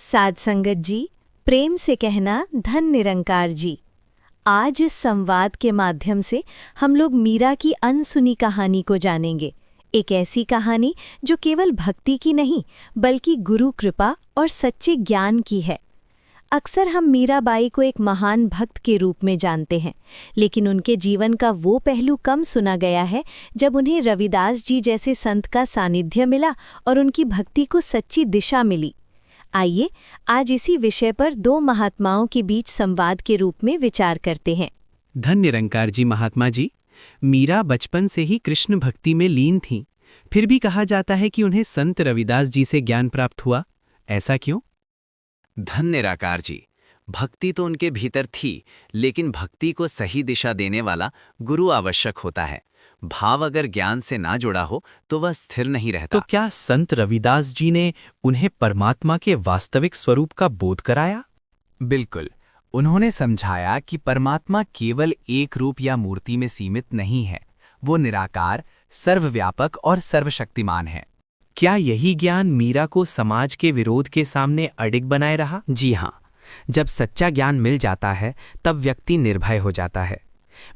साध संगत जी, प्रेम से कहना धन निरंकार जी। आज इस संवाद के माध्यम से हम लोग मीरा की अनसुनी कहानी को जानेंगे। एक ऐसी कहानी जो केवल भक्ति की नहीं बल्कि गुरु कृपा और सच्चे ज्ञान की है। अक्सर हम मीराबाई को एक महान भक्त के रूप में जानते हैं, लेकिन उनके जीवन का वो पहलू कम सुना गया है जब उन्हें रविदास जी जैसे संत का सानिध्य मिला और उनकी भक्ति को सच्ची दिशा मिली। आइए आज इसी विषय पर दो महात्माओं के बीच संवाद के रूप में विचार करते हैं। धन निरंकार जी महात्मा जी, मीरा बचपन से ही कृष्ण भक्ति में लीन थीं, फिर भी कहा जाता है कि उन्हें संत रविदास जी से ज्ञान प्राप्त हुआ, ऐसा क्यों? धन निराकार जी, भक्ति तो उनके भीतर थी, लेकिन भक्ति को सही दिशा देने वाला गुरु आवश्यक होता है। भाव अगर ज्ञान से ना जुड़ा हो तो वह स्थिर नहीं रहता। तो क्या संत रविदास जी ने उन्हें परमात्मा के वास्तविक स्वरूप का बोध कराया? बिल्कुल, उन्होंने समझाया कि परमात्मा केवल एक रूप या मूर्ति में सीमित नहीं है, वो निराकार, सर्वव्यापक और सर्वशक्तिमान है। क्या यही ज्ञान मीरा को समाज के विरोध के सामने अडिग बनाए रहा? जी हाँ, जब सच्चा ज्ञान मिल जाता है तब व्यक्ति निर्भय हो जाता है।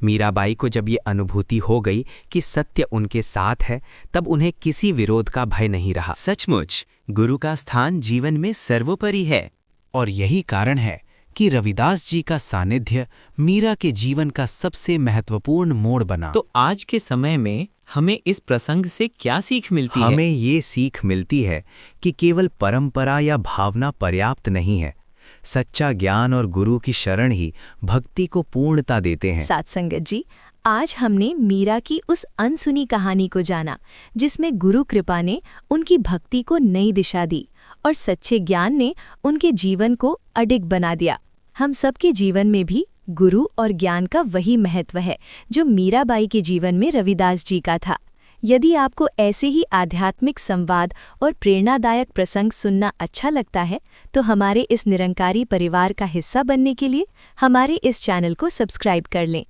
मीराबाई को जब ये अनुभूति हो गई कि सत्य उनके साथ है, तब उन्हें किसी विरोध का भय नहीं रहा। सचमुच गुरु का स्थान जीवन में सर्वोपरि है। और यही कारण है कि रविदास जी का सानिध्य मीरा के जीवन का सबसे महत्वपूर्ण मोड़ बना। तो आज के समय में हमें इस प्रसंग से क्या सीख मिलती है? हमें ये सीख मिलती है कि केवल परंपरा या भावना पर्याप्त नहीं है। सच्चा ज्ञान और गुरु की शरण ही भक्ति को पूर्णता देते हैं। साध संगत जी, आज हमने मीरा की उस अनसुनी कहानी को जाना जिसमें गुरु कृपा ने उनकी भक्ति को नई दिशा दी और सच्चे ज्ञान ने उनके जीवन को अडिग बना दिया। हम सबके जीवन में भी गुरु और ज्ञान का वही महत्व है जो मीराबाई के जीवन में रविदास जी का था। यदि आपको ऐसे ही आध्यात्मिक संवाद और प्रेरणादायक प्रसंग सुनना अच्छा लगता है तो हमारे इस निरंकारी परिवार का हिस्सा बनने के लिए हमारे इस चैनल को सब्सक्राइब कर लें।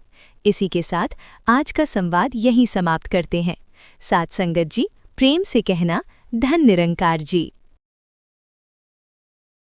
इसी के साथ आज का संवाद यहीं समाप्त करते हैं। साध संगत जी, प्रेम से कहना धन निरंकार जी।